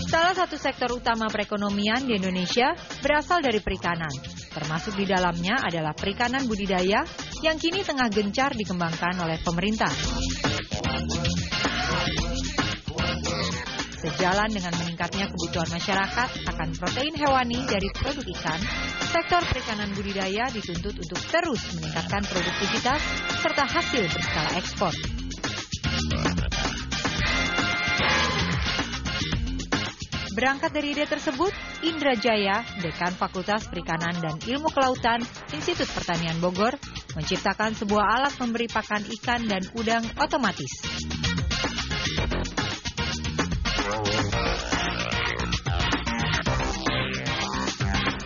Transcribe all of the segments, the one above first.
Salah satu sektor utama perekonomian di Indonesia berasal dari perikanan. Termasuk di dalamnya adalah perikanan budidaya yang kini tengah gencar dikembangkan oleh pemerintah. Sejalan dengan meningkatnya kebutuhan masyarakat akan protein hewani dari produk ikan, sektor perikanan budidaya dituntut untuk terus meningkatkan produktivitas serta hasil berskala ekspor. Berangkat dari ide tersebut, Indra Jaya, Dekan Fakultas Perikanan dan Ilmu Kelautan, Institut Pertanian Bogor, menciptakan sebuah alat memberi pakan ikan dan udang otomatis.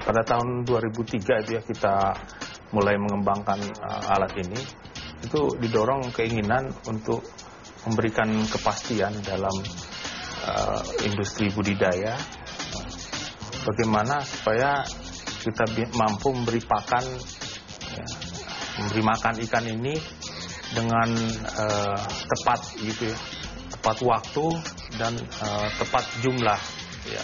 Pada tahun 2003 itu ya kita mulai mengembangkan alat ini. Itu didorong keinginan untuk memberikan kepastian dalam industri budidaya, bagaimana supaya kita mampu memberi pakan, memberi makan ikan ini dengan tepat gitu ya, tepat waktu dan tepat jumlah. Ya.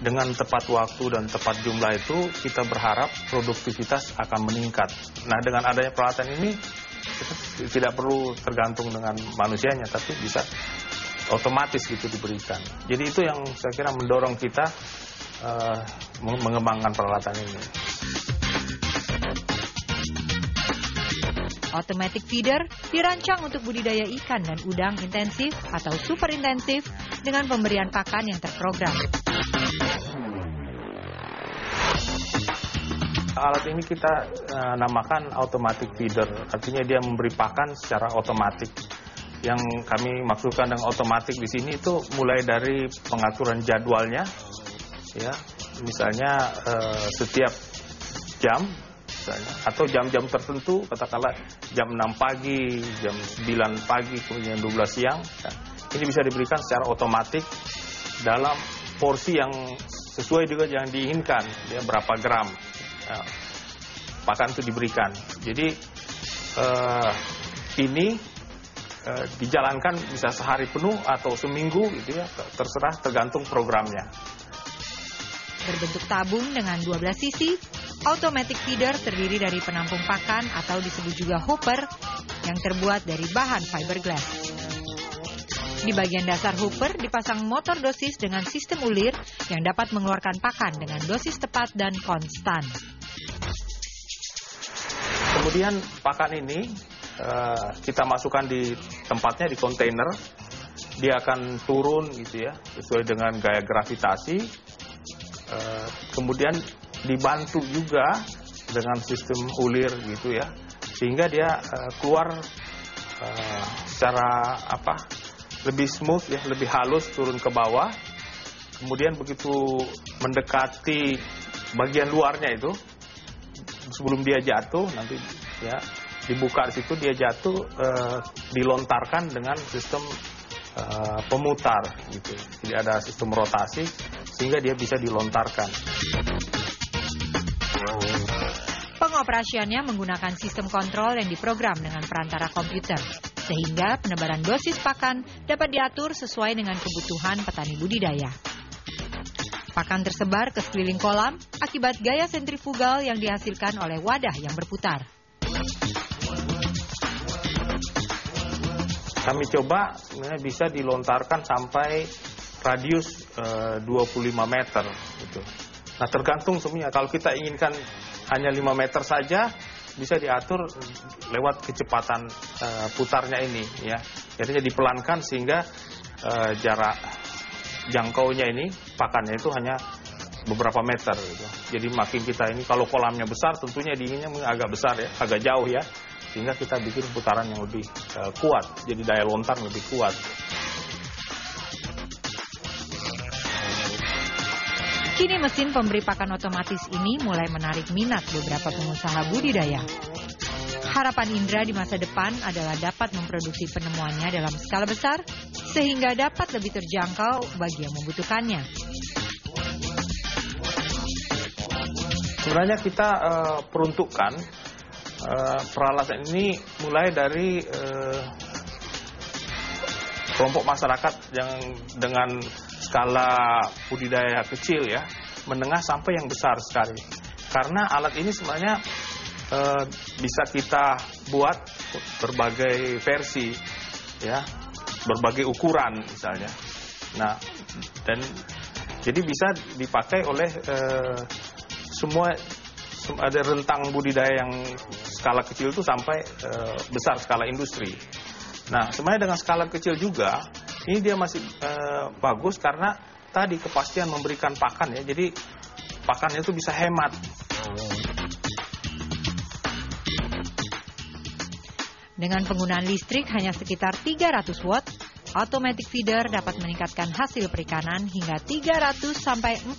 Dengan tepat waktu dan tepat jumlah itu kita berharap produktivitas akan meningkat. Nah, dengan adanya peralatan ini kita tidak perlu tergantung dengan manusianya, tapi bisa otomatis gitu diberikan. Jadi itu yang saya kira mendorong kita mengembangkan peralatan ini. Automatic feeder dirancang untuk budidaya ikan dan udang intensif atau super intensif dengan pemberian pakan yang terprogram. Alat ini kita namakan automatic feeder, artinya dia memberi pakan secara otomatis. Yang kami maksudkan dengan otomatis di sini itu mulai dari pengaturan jadwalnya, ya, misalnya setiap jam, misalnya, atau jam-jam tertentu, katakanlah jam 6 pagi, jam 9 pagi, kemudian 12 siang. Ya. Ini bisa diberikan secara otomatis dalam porsi yang sesuai juga yang diinginkan, ya, berapa gram ya, pakan itu diberikan. Jadi ini dijalankan bisa sehari penuh atau seminggu gitu ya, terserah tergantung programnya. Berbentuk tabung dengan 12 sisi, automatic feeder terdiri dari penampung pakan atau disebut juga hopper yang terbuat dari bahan fiberglass. Di bagian dasar hopper dipasang motor dosis dengan sistem ulir yang dapat mengeluarkan pakan dengan dosis tepat dan konstan. Kemudian pakan ini kita masukkan di tempatnya di kontainer, dia akan turun gitu ya, sesuai dengan gaya gravitasi. Kemudian dibantu juga dengan sistem ulir gitu ya, sehingga dia keluar secara lebih smooth ya, lebih halus turun ke bawah. Kemudian begitu mendekati bagian luarnya itu, sebelum dia jatuh nanti ya dibuka di situ, dia jatuh, dilontarkan dengan sistem pemutar gitu. Jadi ada sistem rotasi sehingga dia bisa dilontarkan. Pengoperasiannya menggunakan sistem kontrol yang diprogram dengan perantara komputer, sehingga penebaran dosis pakan dapat diatur sesuai dengan kebutuhan petani budidaya. Pakan tersebar ke sekeliling kolam akibat gaya sentrifugal yang dihasilkan oleh wadah yang berputar. Kami coba sebenarnya bisa dilontarkan sampai radius 25 meter gitu. Nah, tergantung semuanya. Kalau kita inginkan hanya 5 meter saja, bisa diatur lewat kecepatan putarnya ini ya. Jadinya dipelankan sehingga jarak jangkaunya ini, pakannya itu hanya beberapa meter gitu. Jadi makin kita ini, kalau kolamnya besar tentunya diinginnya agak besar ya, agak jauh ya. Sehingga kita bikin putaran yang lebih kuat, jadi daya lontar lebih kuat. Kini mesin pemberi pakan otomatis ini mulai menarik minat beberapa pengusaha budidaya. Harapan Indra di masa depan adalah dapat memproduksi penemuannya dalam skala besar sehingga dapat lebih terjangkau bagi yang membutuhkannya. Sebenarnya kita peruntukkan peralatan ini mulai dari kelompok masyarakat yang dengan skala budidaya kecil ya, menengah sampai yang besar sekali. Karena alat ini sebenarnya bisa kita buat berbagai versi ya, berbagai ukuran misalnya. Nah, dan jadi bisa dipakai oleh semua, ada rentang budidaya yang skala kecil itu sampai besar skala industri. Nah, sebenarnya dengan skala kecil juga, ini dia masih bagus karena tadi kepastian memberikan pakan ya. Jadi pakannya itu bisa hemat. Dengan penggunaan listrik hanya sekitar 300 watt, automatic feeder dapat meningkatkan hasil perikanan hingga 300-400%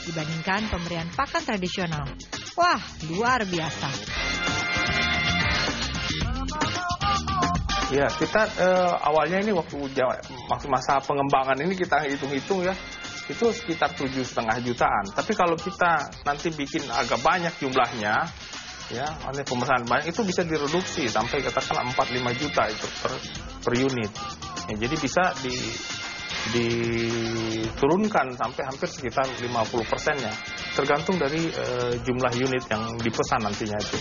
dibandingkan pemberian pakan tradisional. Wah, luar biasa. Ya, kita awalnya ini waktu masa pengembangan ini kita hitung-hitung ya, itu sekitar 7,5 jutaan. Tapi kalau kita nanti bikin agak banyak jumlahnya, ya, oleh pemesanan banyak, itu bisa direduksi sampai katakanlah 4-5 juta itu per unit. Ya, jadi bisa diturunkan sampai hampir sekitar 50%-nya, tergantung dari jumlah unit yang dipesan nantinya itu.